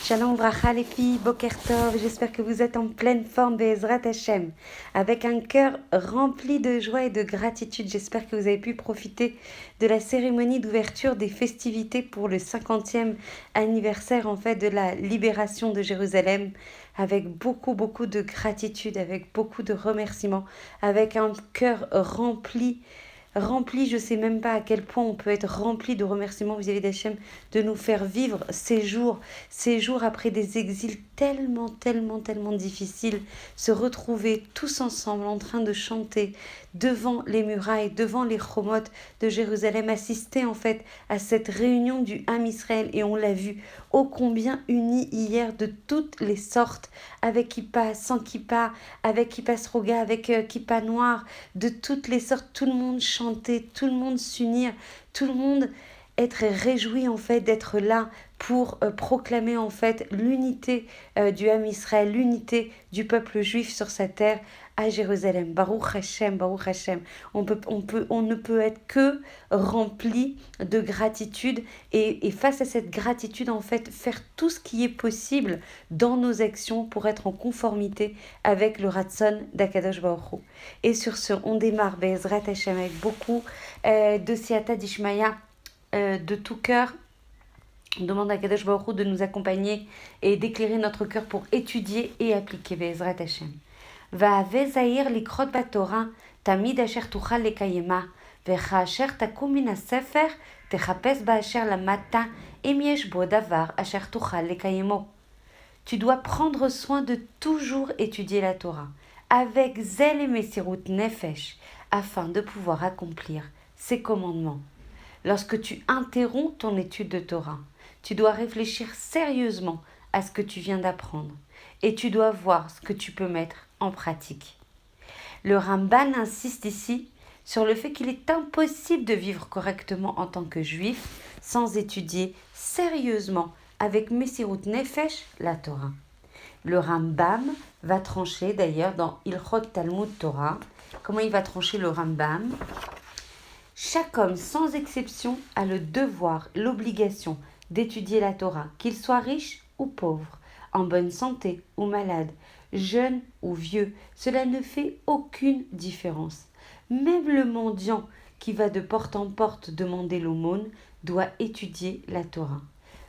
Shalom Vracha les filles, Boker Tov, j'espère que vous êtes en pleine forme, Be'ezrat Hashem, avec un cœur rempli de joie et de gratitude. J'espère que vous avez pu profiter de la cérémonie d'ouverture des festivités pour le 50e anniversaire de la libération de Jérusalem, avec beaucoup de gratitude, avec beaucoup de remerciements, avec un cœur rempli, je ne sais même pas à quel point on peut être rempli de remerciements vis-à-vis d'Hachem, de nous faire vivre ces jours après des exils tellement difficiles, se retrouver tous ensemble en train de chanter devant les murailles, devant les chomot de Jérusalem, assister à cette réunion du Ham Israël, et on l'a vu ô combien unis hier de toutes les sortes, avec kippa, sans kippa, avec kippa sroga, avec kippa noire, de toutes les sortes, tout le monde chanter, tout le monde s'unir, tout le monde être réjoui d'être là pour proclamer l'unité du Ham Israël, l'unité du peuple juif sur sa terre à Jérusalem. Baruch Hashem, Baruch Hashem. On ne peut être que rempli de gratitude et face à cette gratitude faire tout ce qui est possible dans nos actions pour être en conformité avec le Ratson d'Akadosh Baruch Hu. Et sur ce, on démarre Be'ezrat Hashem avec beaucoup de Siyata d'Ishmaya, de tout cœur. On demande à Kadosh Baruch Hu de nous accompagner et d'éclairer notre cœur pour étudier et appliquer Be'ezrat Hashem. Va'ave zahir likrot batorah tamid asher tuchal lekayema וכאשר תקום מן הספר תחפש באשר למדת אם יש בו דבר אשר תוכל לקיימו. Tu dois prendre soin de toujours étudier la Torah avec zèle et mesirut nefesh afin de pouvoir accomplir ses commandements. Lorsque tu interromps ton étude de Torah, tu dois réfléchir sérieusement à ce que tu viens d'apprendre et tu dois voir ce que tu peux mettre en pratique. Le Ramban insiste ici sur le fait qu'il est impossible de vivre correctement en tant que juif sans étudier sérieusement avec Mesirut Nefesh la Torah. Le Rambam va trancher d'ailleurs dans Ilchot Talmud Torah. Comment il va trancher le Rambam ? Chaque homme, sans exception, a le devoir, l'obligation d'étudier la Torah, qu'il soit riche ou pauvre, en bonne santé ou malade, jeune ou vieux. Cela ne fait aucune différence. Même le mendiant qui va de porte en porte demander l'aumône doit étudier la Torah.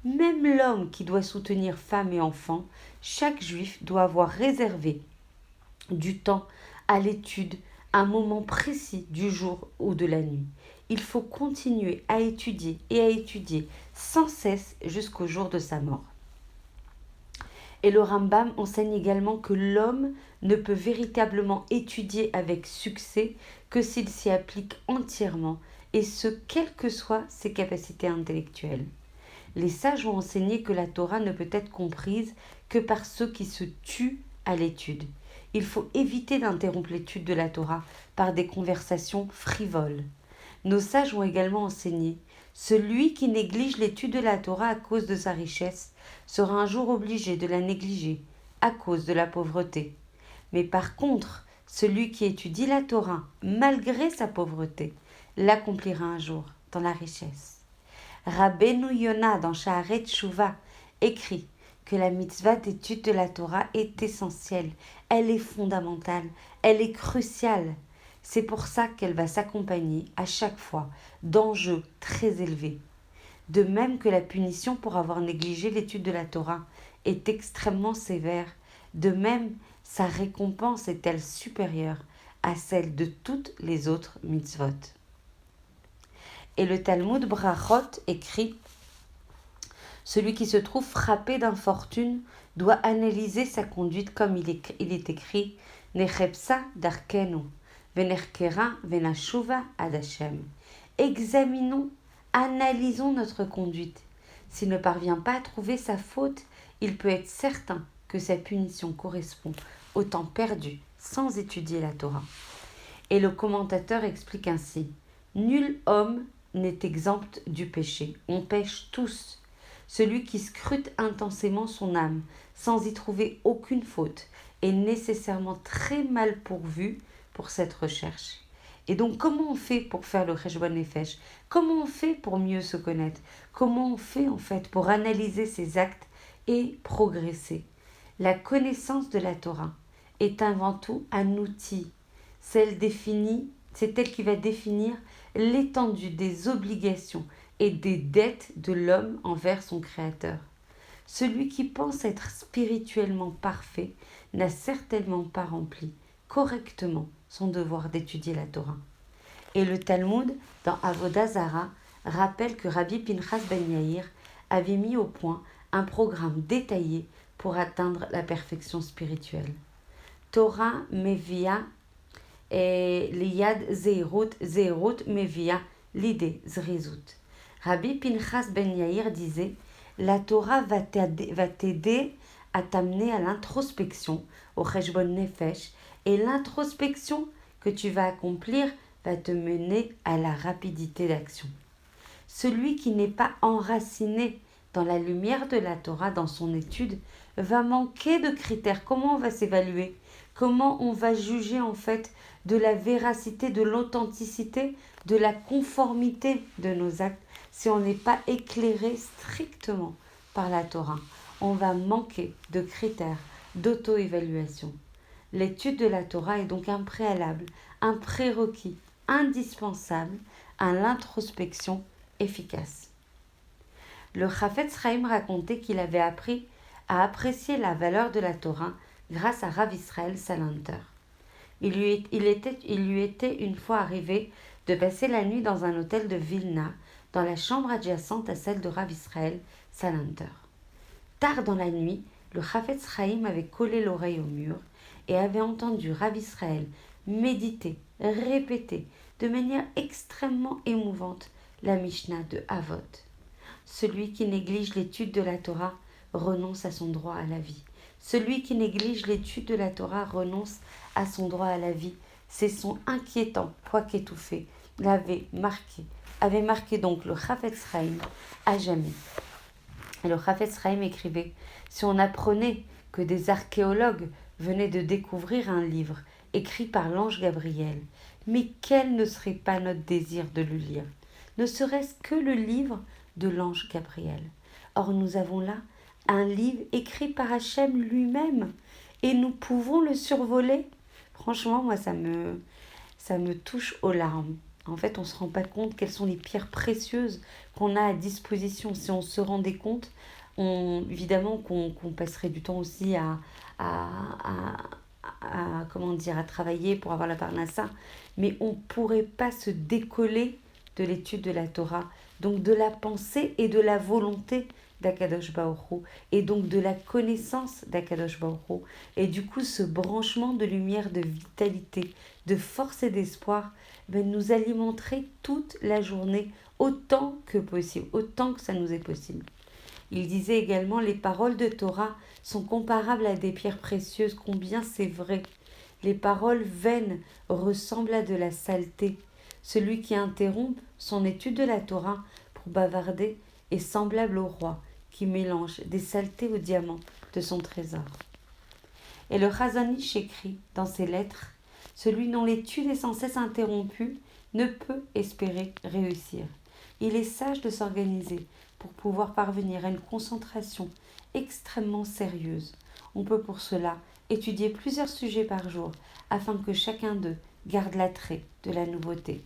Même l'homme qui doit soutenir femmes et enfants, chaque juif doit avoir réservé du temps à l'étude, un moment précis du jour ou de la nuit. Il faut continuer à étudier et à étudier sans cesse jusqu'au jour de sa mort. Et le Rambam enseigne également que l'homme ne peut véritablement étudier avec succès que s'il s'y applique entièrement, et ce, quelles que soient ses capacités intellectuelles. Les sages ont enseigné que la Torah ne peut être comprise que par ceux qui se tuent à l'étude. Il faut éviter d'interrompre l'étude de la Torah par des conversations frivoles. Nos sages ont également enseigné « Celui qui néglige l'étude de la Torah à cause de sa richesse sera un jour obligé de la négliger à cause de la pauvreté. Mais par contre, celui qui étudie la Torah malgré sa pauvreté l'accomplira un jour dans la richesse. » Rabbeinu Yona dans Shaharet Tshuva écrit que la mitzvah d'étude de la Torah est essentielle, elle est fondamentale, elle est cruciale. C'est pour ça qu'elle va s'accompagner à chaque fois d'enjeux très élevés. De même que la punition pour avoir négligé l'étude de la Torah est extrêmement sévère, de même sa récompense est-elle supérieure à celle de toutes les autres mitzvot. Et le Talmud Brachot écrit « Celui qui se trouve frappé d'infortune doit analyser sa conduite comme il est écrit « Nechepsa darkenu, venerkera venashuva ad Hashem » Examinons, analysons notre conduite. S'il ne parvient pas à trouver sa faute, il peut être certain que sa punition correspond au temps perdu sans étudier la Torah. Et le commentateur explique ainsi « Nul homme n'est exempt du péché. On pêche tous. Celui qui scrute intensément son âme sans y trouver aucune faute est nécessairement très mal pourvu pour cette recherche. Et donc, comment on fait pour faire le Cheshbon Nefesh ? Comment on fait pour mieux se connaître ? Comment on fait pour analyser ses actes et progresser. La connaissance de la Torah est avant tout un outil. C'est elle qui va définir l'étendue des obligations et des dettes de l'homme envers son Créateur. Celui qui pense être spirituellement parfait n'a certainement pas rempli correctement son devoir d'étudier la Torah. Et le Talmud, dans Avodah Zara, rappelle que Rabbi Pinchas ben Yair avait mis au point un programme détaillé pour atteindre la perfection spirituelle. Torah mevia et liyad zeirut mevia l'idée zrizut. Rabbi Pinchas ben Yair disait: la Torah va t'aider à t'amener à l'introspection, au cheshbon nefesh, et l'introspection que tu vas accomplir va te mener à la rapidité d'action. Celui qui n'est pas enraciné dans la lumière de la Torah dans son étude va manquer de critères. Comment on va s'évaluer? Comment on va juger en fait de la véracité, de l'authenticité, de la conformité de nos actes si on n'est pas éclairé strictement par la Torah? On va manquer de critères d'auto-évaluation. L'étude de la Torah est donc un préalable, un prérequis indispensable à l'introspection efficace. Le Chafetz Chaim racontait qu'il avait appris à apprécier la valeur de la Torah grâce à Rav Israël Salanter. Il lui était une fois arrivé de passer la nuit dans un hôtel de Vilna, dans la chambre adjacente à celle de Rav Israël Salanter. Tard dans la nuit, le Chafetz Chaim avait collé l'oreille au mur et avait entendu Rav Israël méditer, répéter de manière extrêmement émouvante la Mishnah de Avot. Celui qui néglige l'étude de la Torah renonce à son droit à la vie. Celui qui néglige l'étude de la Torah renonce à son droit à la vie. Ces sons inquiétants, quoique étouffés, avait marqué donc le Chafetz Chaim à jamais. Et le Chafetz Chaim écrivait: si on apprenait que des archéologues venaient de découvrir un livre écrit par l'ange Gabriel, mais quel ne serait pas notre désir de le lire? Ne serait-ce que le livre de l'ange Gabriel. Or nous avons là un livre écrit par Hachem lui-même et nous pouvons le survoler. Franchement, moi ça me touche aux larmes. En fait, on ne se rend pas compte quelles sont les pierres précieuses qu'on a à disposition. Si on se rendait compte, évidemment qu'on passerait du temps aussi à travailler pour avoir la parnassa, mais on ne pourrait pas se décoller de l'étude de la Torah, donc de la pensée et de la volonté d'Akadosh Baruch Hu, et donc de la connaissance d'Akadosh Baruch Hu, et du coup ce branchement de lumière, de vitalité, de force et d'espoir nous alimenterait toute la journée autant que possible, autant que ça nous est possible. Il disait également: les paroles de Torah sont comparables à des pierres précieuses. Combien c'est vrai! Les paroles vaines ressemblent à de la saleté. Celui qui interrompt son étude de la Torah pour bavarder est semblable au roi qui mélange des saletés aux diamants de son trésor. Et le Chazon Ish écrit dans ses lettres: celui dont l'étude est sans cesse interrompue ne peut espérer réussir. Il est sage de s'organiser pour pouvoir parvenir à une concentration extrêmement sérieuse. On peut pour cela étudier plusieurs sujets par jour afin que chacun d'eux garde l'attrait de la nouveauté.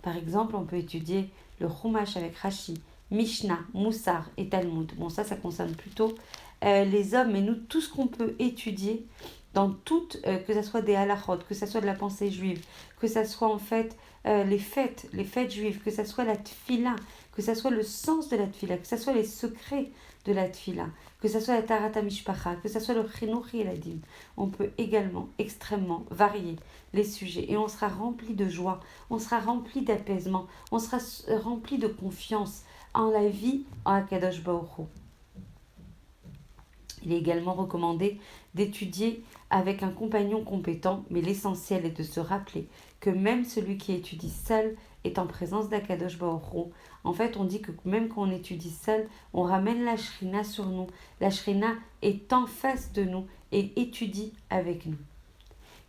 Par exemple, on peut étudier le Chumash avec Rashi, Mishnah, Moussar et Talmud. Bon, ça concerne plutôt les hommes, mais nous, tout ce qu'on peut étudier dans toutes, que ce soit des halachot, que ce soit de la pensée juive, que ce soit en fait les fêtes juives, que ce soit la tfila, que ce soit le sens de la tfila, que ce soit les secrets de la tfila, que ce soit la tarata mishpacha, que ce soit le chinuch yeladim. On peut également extrêmement varier les sujets et on sera rempli de joie, on sera rempli d'apaisement, on sera rempli de confiance en la vie en Akadosh Baruch Hu. Il est également recommandé d'étudier avec un compagnon compétent, mais l'essentiel est de se rappeler que même celui qui étudie seul est en présence d'Akadosh Baruch Hu. En fait, on dit que même quand on étudie seul, on ramène la Shrina sur nous. La Shrina est en face de nous et étudie avec nous.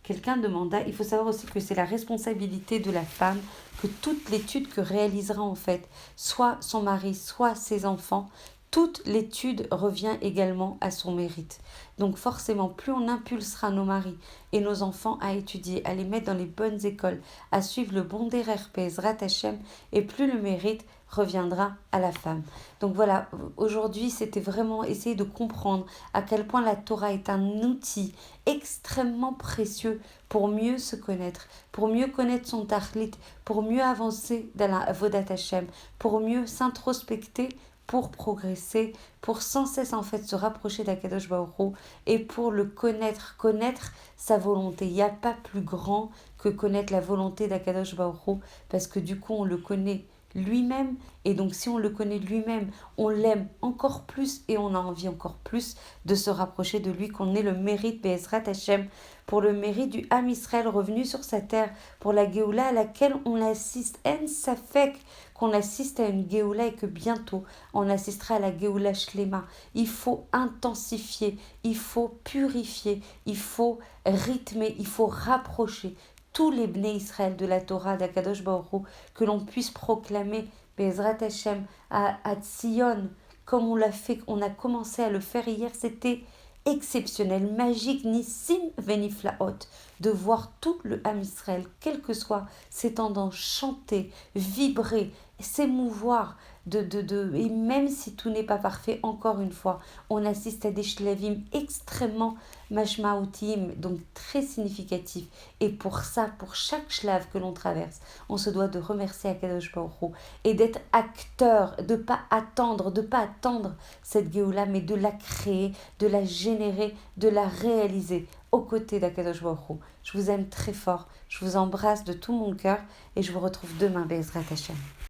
Quelqu'un demanda, il faut savoir aussi que c'est la responsabilité de la femme que toute l'étude que réalisera en fait, soit son mari, soit ses enfants, toute l'étude revient également à son mérite. Donc forcément, plus on impulsera nos maris et nos enfants à étudier, à les mettre dans les bonnes écoles, à suivre le bon derer Bezrat Hashem, et plus le mérite reviendra à la femme. Donc voilà, aujourd'hui c'était vraiment essayer de comprendre à quel point la Torah est un outil extrêmement précieux pour mieux se connaître, pour mieux connaître son tachlit, pour mieux avancer dans la Avodat Hashem, pour mieux s'introspecter, pour progresser, pour sans cesse en fait se rapprocher d'Akadosh Baruch Hu et pour le connaître, connaître sa volonté. Il n'y a pas plus grand que connaître la volonté d'Akadosh Baruch Hu, parce que du coup on le connaît lui-même, et donc si on le connaît lui-même, on l'aime encore plus et on a envie encore plus de se rapprocher de lui, qu'on ait le mérite Be'ezrat Hashem, pour le mérite du Ham Israël revenu sur sa terre, pour la Géoula à laquelle on assiste, en safek, qu'on assiste à une Géoula et que bientôt on assistera à la Géoula Shlema. Il faut intensifier, il faut purifier, il faut rythmer, il faut rapprocher tous les Bnei Israël de la Torah d'Akadosh Baruch Hu, que l'on puisse proclamer Bezrat Hashem à Tzion, comme on l'a fait, on a commencé à le faire hier, c'était exceptionnel, magique, Nissim Veniflaot, de voir tout le Ham Israël, quelles que soient ses tendances, chanter, vibrer, s'émouvoir, et même si tout n'est pas parfait, encore une fois, on assiste à des shlavim extrêmement mashmaoutim, donc très significatifs. Et pour ça, pour chaque shlav que l'on traverse, on se doit de remercier Akadosh Baruch Hu et d'être acteur, de pas attendre cette Géoula, mais de la créer, de la générer, de la réaliser aux côtés d'Akadosh Baruch Hu. Je vous aime très fort, je vous embrasse de tout mon cœur et je vous retrouve demain, Bezrat Hashem.